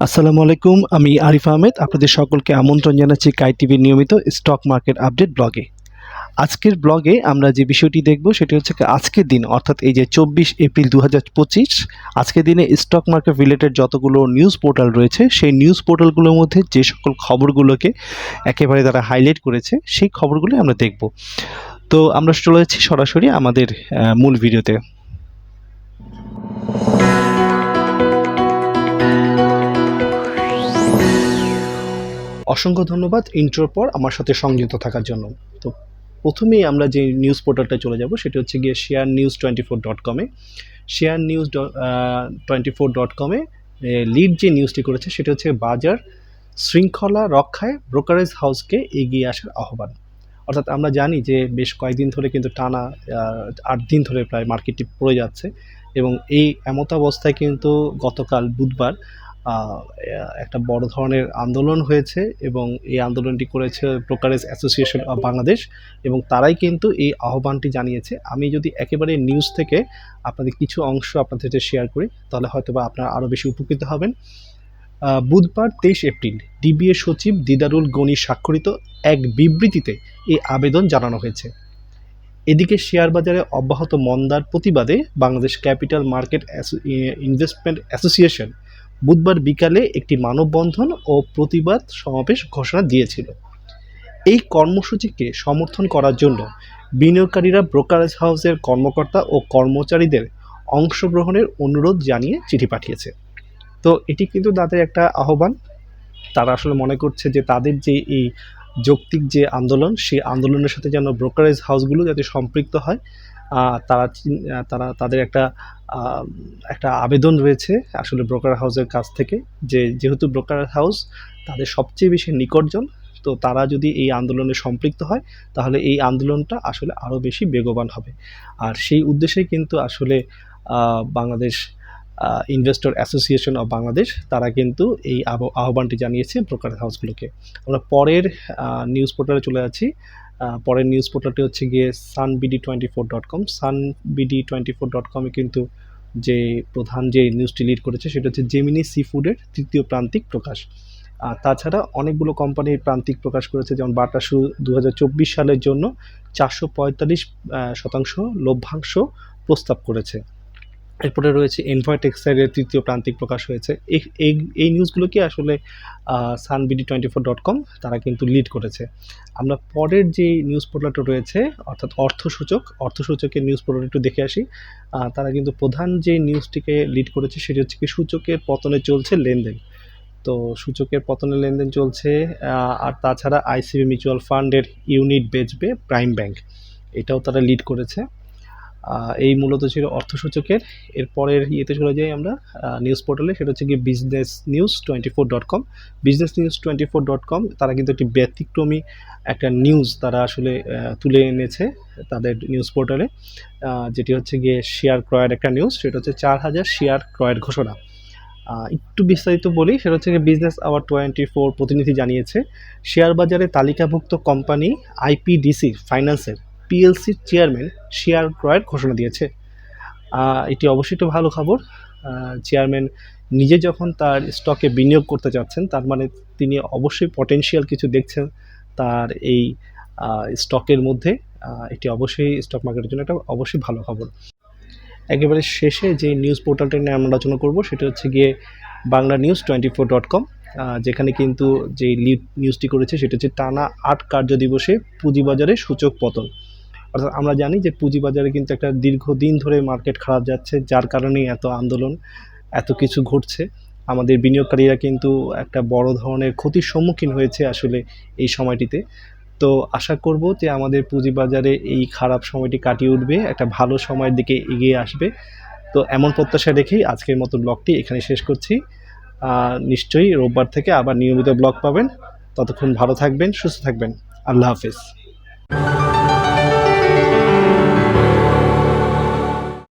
আসসালামু আলাইকুম, আমি আরিফ আহমেদ। আপনাদের সকলকে আমন্ত্রণ জানাচ্ছি কাই টিভির নিয়মিত স্টক মার্কেট আপডেট ব্লগে। আজকের ব্লগে আমরা যে বিষয়টি দেখব সেটি হচ্ছে আজকের দিন, অর্থাৎ এই যে 24 এপ্রিল 2025, আজকের দিনে স্টক মার্কেট রিলেটেড যতগুলো নিউজ পোর্টাল রয়েছে সেই নিউজ পোর্টালগুলোর মধ্যে যে সকল খবরগুলোকে একেবারে তারা হাইলাইট করেছে সেই খবরগুলো আমরা দেখব। তো আমরা চলে যাচ্ছি সরাসরি আমাদের মূল ভিডিওতে। অসংখ্য ধন্যবাদ ইন্ট্রোর পর আমার সাথে সংযুক্ত থাকার জন্য। তো প্রথমেই আমরা যে নিউজ পোর্টালটা চলে যাব সেটি হচ্ছে গিয়ে sharenews24.com-এ। sharenews24.com-এ লিড যে নিউজটি করেছে সেটা হচ্ছে বাজার শৃঙ্খলা রক্ষায় ব্রোকারেজ হাউসকে এগিয়ে আসার আহ্বান। অর্থাৎ আমরা জানি যে বেশ কয়েকদিন ধরে কিন্তু টানা 8 দিন ধরে প্রায় মার্কেটটি পড়ে যাচ্ছে, এবং এই এমতাবস্থায় কিন্তু গতকাল বুধবার একটা বড় ধরনের আন্দোলন হয়েছে, এবং এই আন্দোলনটি করেছে ব্রোকারেজ অ্যাসোসিয়েশন অফ বাংলাদেশ, এবং তারাই কিন্তু এই আহ্বানটি জানিয়েছে। আমি যদি একেবারে নিউজ থেকে আপনাদের কিছু অংশ আপনাদের সাথে শেয়ার করি তাহলে হয়তোবা আপনারা আরও বেশি উপকৃত হবেন। বুধবার 23 এপ্রিল ডিবিএ সচিব দিদারুল গনি স্বাক্ষরিত এক বিবৃতিতে এই আবেদন জানানো হয়েছে। এদিকে শেয়ার বাজারে অব্যাহত মন্দার প্রতিবাদে Bangladesh capital market investment association বুধবার বিকালে একটি মানববন্ধন ও প্রতিবাদ সমাবেশ ঘোষণা দিয়েছিল। এই কর্মসূচিকে সমর্থন করার জন্য বিনিয়োগকারীরা ব্রোকারেজ হাউসের কর্মকর্তা ও কর্মচারীদের অংশগ্রহণের অনুরোধ জানিয়ে চিঠি পাঠিয়েছে। তো এটি কিন্তু তাদের একটা আহ্বান। তারা আসলে মনে করছে যে তাদের যে এই যৌক্তিক যে আন্দোলন, সেই আন্দোলনের সাথে যেন ব্রোকারেজ হাউসগুলো যাতে সম্পৃক্ত হয়, তাদের একটা আবেদন রয়েছে আসলে ব্রোকার হাউসের কাছ থেকে, যে যেহেতু ব্রোকার হাউস তাদের সবচেয়ে বেশি নিকটজন, তো তারা যদি এই আন্দোলনে সম্পৃক্ত হয় তাহলে এই আন্দোলনটা আসলে আরও বেশি বেগবান হবে। আর সেই উদ্দেশ্যেই কিন্তু আসলে Bangladesh investor association of Bangladesh তারা কিন্তু এই আহ্বানটি জানিয়েছে ব্রোকার হাউসগুলোকে। আমরা পরের নিউজ পোর্টালে চলে যাচ্ছি। পরের নিউজ পোর্টালটি হচ্ছে গিয়ে sunbd24.com। sunbd24.com-এ কিন্তু যে প্রধান যে নিউজটি লিড করেছে সেটা হচ্ছে জেমিনি সি ফুডের তৃতীয় প্রান্তিক প্রকাশ। তাছাড়া অনেকগুলো কোম্পানির প্রান্তিক প্রকাশ করেছে, যেমন বাটা শু 2024 সালের জন্য 445% লভ্যাংশ প্রস্তাব করেছে। এরপরে রয়েছে এনভয় টেক্সটাইলের তৃতীয় প্রান্তিক প্রকাশ হয়েছে। এই নিউজগুলোকে আসলে sunbd24.com তারা কিন্তু লিড করেছে। আমরা পরের যে নিউজ পোর্টালটা রয়েছে অর্থাৎ অর্থসূচকের নিউজ পোর্টাল একটু দেখে আসি। তারা কিন্তু প্রধান যে নিউজটিকে লিড করেছে সেটি হচ্ছে কি সূচকের পতনে চলছে লেনদেন। তো সূচকের পতনে লেনদেন চলছে। আর তাছাড়া আইসিবি মিউচুয়াল ফান্ডের ইউনিট বেচবে প্রাইম ব্যাংক, এটাও তারা লিড করেছে। এই মূলত ছিল অর্থসূচকের। এরপরের ইয়েতে চলে যাই আমরা নিউজ পোর্টালে, সেটা হচ্ছে গিয়ে businessnews24.com। businessnews24.com তারা কিন্তু একটি ব্যতিক্রমী একটা নিউজ তারা আসলে তুলে এনেছে তাদের নিউজ পোর্টালে, যেটি হচ্ছে গিয়ে শেয়ার ক্রয়ের একটা নিউজ। সেটা হচ্ছে 4000 শেয়ার ক্রয়ের ঘোষণা। একটু বিস্তারিত বলি, সেটা হচ্ছে গিয়ে বিজনেস আওয়ার 24 প্রতিনিধি জানিয়েছে শেয়ার বাজারে তালিকাভুক্ত কোম্পানি আইপিডিসি ফাইন্যান্সের পিএলসির চেয়ারম্যান শেয়ার ক্রয়ের ঘোষণা দিয়েছে। এটি অবশ্যই একটু ভালো খবর। চেয়ারম্যান নিজে যখন তার স্টকে বিনিয়োগ করতে যাচ্ছেন, তার মানে তিনি অবশ্যই পটেনশিয়াল কিছু দেখছেন তার এই স্টকের মধ্যে। এটি অবশ্যই স্টক মার্কেটের জন্য একটা অবশ্যই ভালো খবর। একেবারে শেষে যে নিউজ পোর্টালটা নিয়ে আমরা আলোচনা করব সেটা হচ্ছে গিয়ে banglanews24.com, যেখানে কিন্তু যে লিড নিউজটি করেছে সেটা হচ্ছে টানা 8 কার্যদিবসে পুঁজিবাজারে সূচক পতন। অর্থাৎ আমরা জানি যে পুঁজিবাজারে কিন্তু একটা দীর্ঘদিন ধরে মার্কেট খারাপ যাচ্ছে, যার কারণেই এত আন্দোলন, এত কিছু ঘটছে। আমাদের বিনিয়োগকারীরা কিন্তু একটা বড় ধরনের ক্ষতির সম্মুখীন হয়েছে আসলে এই সময়টিতে। তো আশা করব যে আমাদের পুঁজিবাজারে এই খারাপ সময়টি কাটিয়ে উঠবে, একটা ভালো সময়ের দিকে এগিয়ে আসবে। তো এমন প্রত্যাশা রেখেই আজকের মতো ব্লগটি এখানে শেষ করছি। নিশ্চয়ই রোববার থেকে আবার নিয়মিত ব্লগ পাবেন। ততক্ষণ ভালো থাকবেন, সুস্থ থাকবেন। আল্লাহ হাফেজ।